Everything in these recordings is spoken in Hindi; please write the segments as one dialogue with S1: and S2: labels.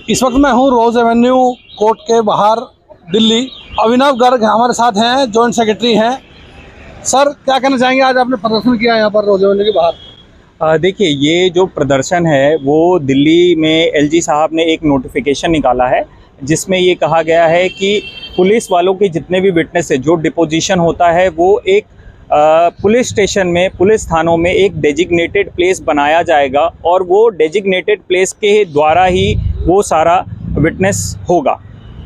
S1: इस वक्त मैं हूँ रोज एवेन्यू कोर्ट के बाहर दिल्ली। अभिनव गर्ग हमारे साथ हैं, जॉइंट सेक्रेटरी हैं। सर, क्या कहना चाहेंगे? आज आपने प्रदर्शन किया यहाँ पर रोज एवेन्यू के बाहर।
S2: देखिए, ये जो प्रदर्शन है वो दिल्ली में एलजी साहब ने एक नोटिफिकेशन निकाला है जिसमें ये कहा गया है कि पुलिस वालों के जितने भी विटनेस है, जो डिपोजिशन होता है वो एक पुलिस स्टेशन में, पुलिस थानों में एक डेजिग्नेटेड प्लेस बनाया जाएगा और वो डेजिग्नेटेड प्लेस के द्वारा ही वो सारा विटनेस होगा।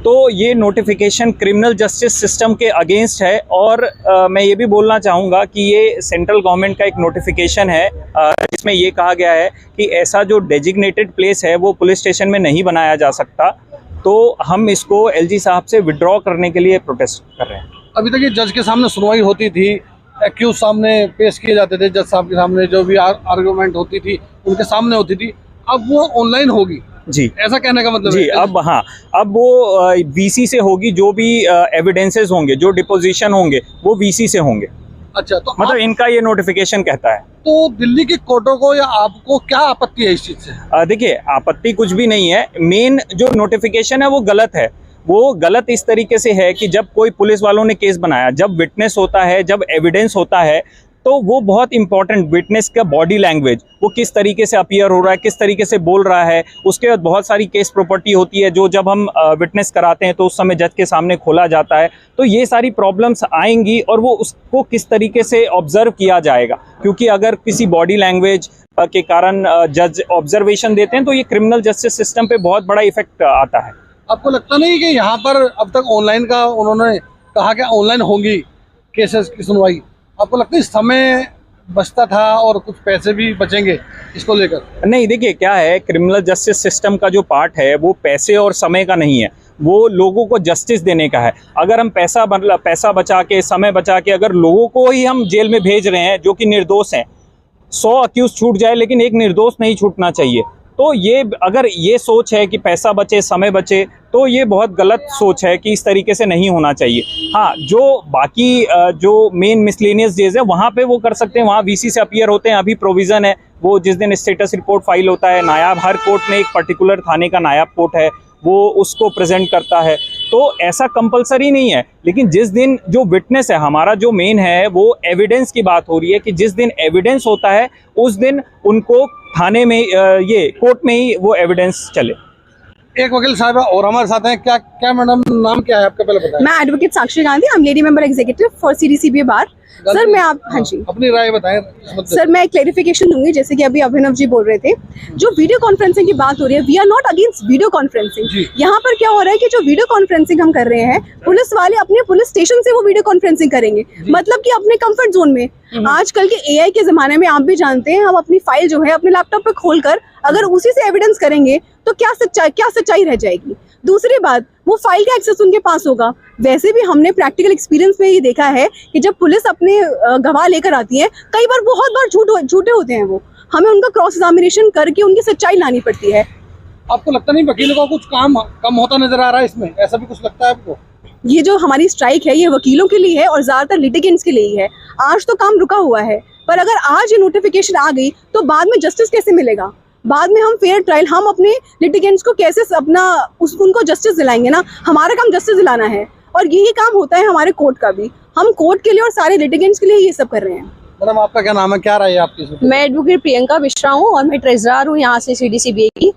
S2: तो ये नोटिफिकेशन क्रिमिनल जस्टिस सिस्टम के अगेंस्ट है और मैं ये भी बोलना चाहूँगा कि ये सेंट्रल गवर्नमेंट का एक नोटिफिकेशन है जिसमें ये कहा गया है कि ऐसा जो डेजिग्नेटेड प्लेस है वो पुलिस स्टेशन में नहीं बनाया जा सकता। तो हम इसको एलजी साहब से विड्रॉ करने के लिए प्रोटेस्ट कर रहे हैं।
S1: अभी तक ये जज के सामने सुनवाई होती थी, एक्यूज सामने पेश किए जाते थे, जज साहब के सामने जो भी आर्गुमेंट होती थी उनके सामने होती थी, अब वो ऑनलाइन होगी।
S2: जी,
S1: ऐसा कहने का मतलब
S2: जी
S1: है?
S2: अब वो वीसी से होगी। जो भी एविडेंसेस होंगे, जो डिपोजिशन होंगे वो वीसी से होंगे।
S1: अच्छा, तो
S2: मतलब इनका ये नोटिफिकेशन कहता है।
S1: तो दिल्ली के कोर्टों को या आपको क्या आपत्ति है इस चीज से?
S2: देखिए, आपत्ति कुछ भी नहीं है। मेन जो नोटिफिकेशन है वो गलत है। वो गलत इस तरीके से है कि जब कोई पुलिस वालों ने केस बनाया, जब विटनेस होता है, जब एविडेंस होता है, तो वो बहुत इंपॉर्टेंट विटनेस का बॉडी लैंग्वेज, वो किस तरीके से अपीयर हो रहा है, किस तरीके से बोल रहा है। उसके बाद बहुत सारी केस प्रॉपर्टी होती है जो जब हम विटनेस कराते हैं तो उस समय जज के सामने खोला जाता है। तो ये सारी प्रॉब्लम्स आएंगी और वो उसको किस तरीके से ऑब्जर्व किया जाएगा, क्योंकि अगर किसी बॉडी लैंग्वेज के कारण जज ऑब्जर्वेशन देते हैं तो ये क्रिमिनल जस्टिस सिस्टम पे बहुत बड़ा इफेक्ट आता है।
S1: आपको लगता नहीं कि यहाँ पर अब तक ऑनलाइन का उन्होंने कहा कि ऑनलाइन होंगी केसेस की सुनवाई, आपको लगता है समय बचता था और कुछ पैसे भी बचेंगे इसको लेकर?
S2: नहीं, देखिए क्या है, क्रिमिनल जस्टिस सिस्टम का जो पार्ट है वो पैसे और समय का नहीं है, वो लोगों को जस्टिस देने का है। अगर हम पैसा बचा के, समय बचा के अगर लोगों को ही हम जेल में भेज रहे हैं जो कि निर्दोष हैं, 100 अक्यूज छूट जाए लेकिन एक निर्दोष नहीं छूटना चाहिए। तो ये अगर ये सोच है कि पैसा बचे, समय बचे, तो ये बहुत गलत सोच है कि इस तरीके से नहीं होना चाहिए। हाँ, जो बाकी जो मेन मिसलेनियस डेज है वहाँ पे वो कर सकते हैं, वहाँ वीसी से अपीयर होते हैं। अभी प्रोविज़न है, वो जिस दिन स्टेटस रिपोर्ट फाइल होता है, नायाब, हर कोर्ट में एक पर्टिकुलर थाने का नायाब कोर्ट है, वो उसको प्रेजेंट करता है। तो ऐसा कंपलसरी नहीं है, लेकिन जिस दिन जो विटनेस है, हमारा जो मेन है वो एविडेंस की बात हो रही है कि जिस दिन एविडेंस होता है उस दिन उनको थाने में, ये कोर्ट में ही वो एविडेंस चले।
S1: एक वकील साहब और हमारे साथ हैं। क्या मैडम, नाम क्या है आपका, पहले बताएं।
S3: मैं advocate Sakshi Gandhi, I am lady member executive for CDCB bar. Sir, मैं आप, हाँ जी,
S1: अपनी राय बताएं।
S3: सर, मैं क्लेरिफिकेशन दूंगी। जैसे कि अभी अभिनव जी बोल रहे थे, जो वीडियो कॉन्फ्रेंसिंग की बात हो रही है, we are not against video conferencing. यहाँ पर क्या हो रहा है कि जो वीडियो कॉन्फ्रेंसिंग हम कर रहे हैं, पुलिस वाले अपने पुलिस स्टेशन से वो वीडियो कॉन्फ्रेंसिंग करेंगे, मतलब कि अपने कंफर्ट जोन में। आजकल के एआई के जमाने में आप भी जानते हैं, हम अपनी फाइल जो है अपने लैपटॉप पे खोलकर अगर उसी से एविडेंस करेंगे तो क्या सच्चाई रह जाएगी। दूसरी बात, वो फाइल का एक्सेस उनके पास होगा। वैसे भी हमने प्रैक्टिकल एक्सपीरियंस में ये देखा है कि जब पुलिस अपने गवाह लेकर आती है, कई बार बहुत बार झूठे होते हैं वो, हमें उनका क्रॉस एग्जामिनेशन करके उनकी सच्चाई लानी पड़ती है।
S1: आपको लगता नहीं वकीलों का कुछ काम कम होता नजर आ रहा है इसमें? ऐसा भी कुछ लगता है आपको?
S3: ये जो हमारी स्ट्राइक है ये वकीलों के लिए है और ज्यादातर लिटिगेंट्स के लिए ही है। आज तो काम रुका हुआ है, पर अगर आज ये नोटिफिकेशन आ गई तो बाद में जस्टिस कैसे मिलेगा? बाद में हम फेयर ट्रायल, हम अपने लिटिगेंट्स को कैसे उनको जस्टिस दिलाएंगे ना? हमारा काम जस्टिस दिलाना है और यही काम होता है हमारे कोर्ट का भी। हम कोर्ट के लिए और सारे लिटिगेंट्स के लिए ये सब कर रहे हैं।
S1: मैडम, आपका क्या नाम है, क्या राय है आपकी?
S4: मैं एडवोकेट प्रियंका मिश्रा हूँ और मैं ट्रेजरर हूँ यहाँ से सीडीसीबी की।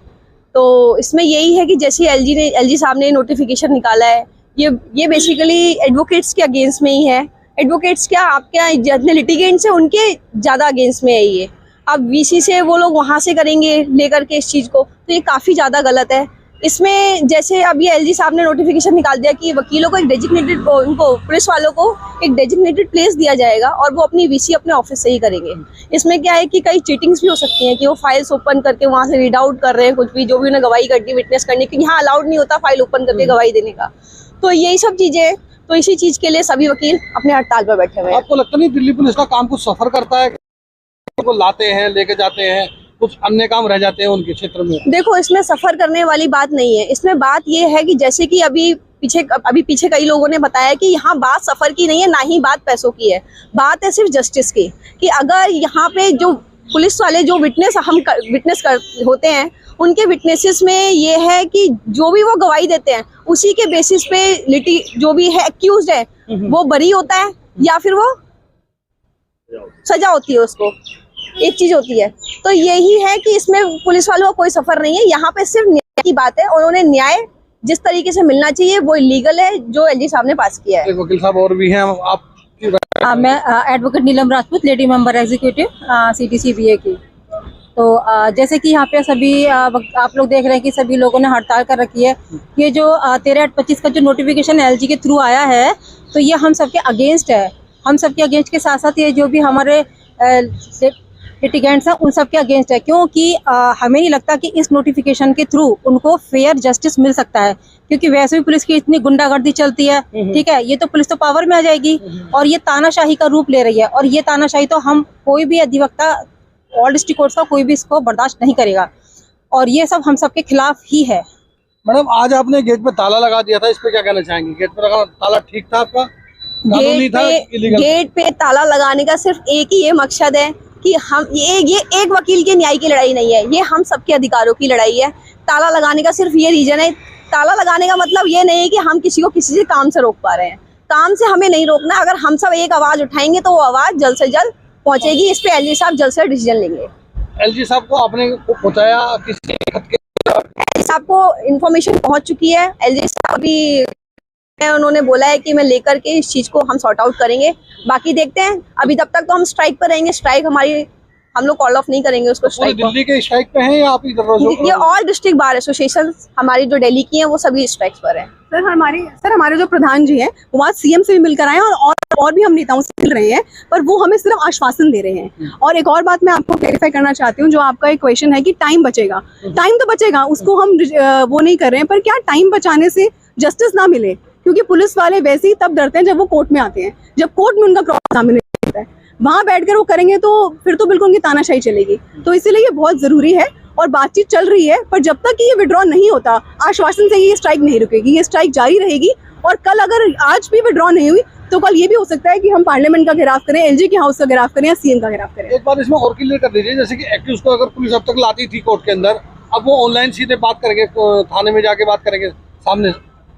S4: तो इसमें यही है कि जैसे एलजी साहब ने नोटिफिकेशन निकाला है, ये बेसिकली एडवोकेट्स के अगेंस्ट में ही है। एडवोकेट्स क्या, आपके जितने लिटिगेंट्स हैं उनके ज़्यादा अगेंस्ट में है ये। अब वीसी से वो लोग वहाँ से करेंगे लेकर के इस चीज़ को, तो ये काफ़ी ज़्यादा गलत है। इसमें जैसे अब ये एलजी साहब ने नोटिफिकेशन निकाल दिया कि वकीलों को एक डेजिग्नेटेड, उनको पुलिस वालों को एक डेजिग्नेटेड प्लेस दिया जाएगा और वो अपनी वीसी अपने ऑफिस से ही करेंगे। इसमें क्या है कि कई चीटिंग्स भी हो सकती हैं कि वो फाइल्स ओपन करके वहाँ से रीड आउट कर रहे हैं कुछ भी, जो भी उन्हें गवाही करनी, विटनेस करने की, यहाँ अलाउड नहीं होता फाइल ओपन करके गवाही देने का। तो यही सब चीज़ें, तो इसी चीज़ के लिए सभी वकील अपने हड़ताल पर बैठे हुए हैं।
S1: आपको लगता नहीं दिल्ली पुलिस का काम कुछ सफर करता है? को लाते हैं, लेके जाते हैं, कुछ अन्य काम रह जाते हैं उनके क्षेत्र में?
S4: देखो, इसमें सफर करने वाली बात नहीं है। इसमें बात ये है कि जैसे कि अभी पीछे कई लोगों ने बताया कि यहाँ बात सफर की नहीं है, ना ही बात पैसों की है, बात है सिर्फ जस्टिस की। कि अगर यहाँ पे जो पुलिस वाले जो विटनेस होते हैं, उनके विटनेसेस में ये है कि जो भी वो गवाही देते हैं उसी के बेसिस पे जो भी है एक्यूज्ड है वो बरी होता है या फिर वो सजा होती है उसको, एक चीज होती है। तो यही है कि इसमें पुलिस वालों का कोई सफर नहीं है, यहाँ पे सिर्फ न्याय की बात है। उन्होंने न्याय जिस तरीके से मिलना चाहिए वो लीगल है जो एलजी साहब ने पास किया है।
S1: वकील साहब और भी हैं, आप
S5: मैं advocate Neelam Rajput, lady member executive CDCBA की। तो जैसे कि यहाँ पे सभी आप लोग देख रहे हैं कि सभी लोगों ने हड़ताल कर रखी है। ये जो 13/8/25 का जो नोटिफिकेशन एलजी के थ्रू आया है, तो ये हम सबके अगेंस्ट है। हम सबके अगेंस्ट के साथ साथ ये जो भी हमारे लिटिगेंट्स हैं उन सबके अगेंस्ट है, क्योंकि हमें नहीं लगता कि इस नोटिफिकेशन के थ्रू उनको फेयर जस्टिस मिल सकता है, क्योंकि वैसे भी पुलिस की इतनी गुंडागर्दी चलती है। ठीक है, ये तो पुलिस तो पावर में आ जाएगी और ये तानाशाही का रूप ले रही है, और ये तानाशाही तो हम कोई भी अधिवक्ता ऑल डिस्ट्रिक्ट कोर्ट का कोई भी इसको बर्दाश्त नहीं करेगा, और ये सब हम सबके खिलाफ ही है।
S1: मैडम, आज आपने गेट पे ताला लगा दिया था, इस पे क्या कहना चाहेंगे? गेट पे लगा ताला ठीक था आपका? कानूनी था?
S4: गेट पे ताला लगाने का सिर्फ एक ही ये मकसद है कि हम ये एक वकील के न्याय की लड़ाई नहीं है, ये हम सबके अधिकारों की लड़ाई है। ताला लगाने का सिर्फ ये रीजन है। ताला लगाने का मतलब ये नहीं है कि हम किसी को किसी से काम से रोक पा रहे हैं। काम से हमें नहीं रोकना। अगर हम सब एक आवाज उठाएंगे तो वो आवाज जल्द से जल्द पहुंचेगी। इस पे एलजी साहब जल्द से जल्द डिसीजन लेंगे।
S1: एलजी साहब को आपने पहुंचाया किसी खत के?
S4: एलजी साहब को इन्फॉर्मेशन पहुंच चुकी है। एलजी साहब भी उन्होंने बोला है कि मैं लेकर के इस चीज को हम सॉर्ट आउट करेंगे। बाकी देखते हैं, अभी तब तक तो हम स्ट्राइक पर रहेंगे। स्ट्राइक हमारी, हम लोग कॉल ऑफ नहीं करेंगे उसको। स्ट्राइक
S1: दिल्ली के स्ट्राइक पे हैं या आप इधर?
S4: ये ऑल डिस्ट्रिक्ट बार एसोसिएशन हमारी जो दिल्ली की हैं वो सभी स्ट्राइक्स पर हैं।
S3: सर हमारे जो प्रधान जी हैं वो आज सीएम से भी मिलकर आए हैं और भी हम नेताओं से मिल रहे हैं, पर वो हमें सिर्फ आश्वासन दे रहे हैं। और एक और बात मैं आपको क्लैरिफाई करना चाहती हूँ, जो आपका एक क्वेश्चन है कि टाइम बचेगा। टाइम तो बचेगा, उसको हम वो नहीं कर रहे हैं, पर क्या टाइम बचाने से जस्टिस ना मिले? क्योंकि पुलिस वाले वैसे ही तब डरते हैं जब वो कोर्ट में आते हैं, जब कोर्ट में उनका क्रॉस एग्जामिनेशन होता है, वहां बैठकर वो करेंगे तो फिर तो बिल्कुल उनकी तानाशाही चलेगी। तो इसीलिए ये बहुत जरूरी है और बातचीत चल रही है, पर जब तक ये विड्रॉ नहीं होता, आश्वासन से ये स्ट्राइक नहीं रुकेगी, ये स्ट्राइक जारी रहेगी। और कल अगर आज भी विड्रॉ नहीं हुई तो कल ये भी हो सकता है कि हम पार्लियामेंट का घेराव करें, एलजी के हाउस का घेराव करें या सीएम का घेराव करें।
S1: एक बात इसमें और क्लियर कर दीजिए, जैसे कि एक्यूज को अगर पुलिस अब तक लाती थी कोर्ट के अंदर, अब वो ऑनलाइन सीधे बात करेंगे, थाने में जाके बात करेंगे, सामने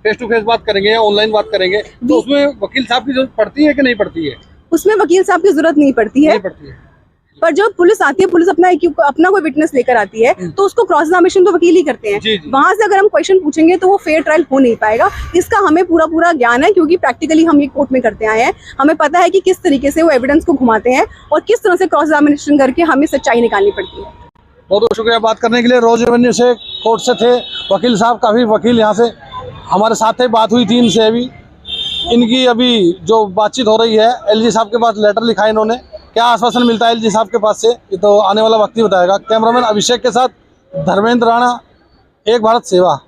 S1: फेस टू फेस बात करेंगे या ऑनलाइन बात करेंगे, तो उसमें वकील साहब की जरूरत पड़ती है कि नहीं पड़ती है?
S3: उसमें वकील साहब की जरूरत नहीं पड़ती है, पर जब पुलिस आती है, पुलिस अपना कोई विटनेस लेकर आती है तो उसको क्रॉस एग्जामिनेशन तो वकील ही करते हैं। वहां से अगर हम क्वेश्चन पूछेंगे तो वो फेयर ट्रायल हो नहीं पाएगा। इसका हमें पूरा ज्ञान है, क्योंकि प्रैक्टिकली हम ये कोर्ट में करते आए हैं। हमें पता है कि किस तरीके से वो एविडेंस को घुमाते हैं और किस तरह से क्रॉस एग्जामिनेशन करके हमें सच्चाई निकालनी पड़ती है।
S1: बहुत बहुत शुक्रिया बात करने के लिए। रोज एवेन्यू से कोर्ट से थे वकील साहब, काफ़ी वकील यहाँ से हमारे साथ ही बात हुई थी इनसे। अभी इनकी जो बातचीत हो रही है, एलजी साहब के पास लेटर लिखा है इन्होंने, क्या आश्वासन मिलता है एलजी साहब के पास से ये तो आने वाला वक्त ही बताएगा। कैमरामैन अभिषेक के साथ धर्मेंद्र राणा, एक भारत सेवा।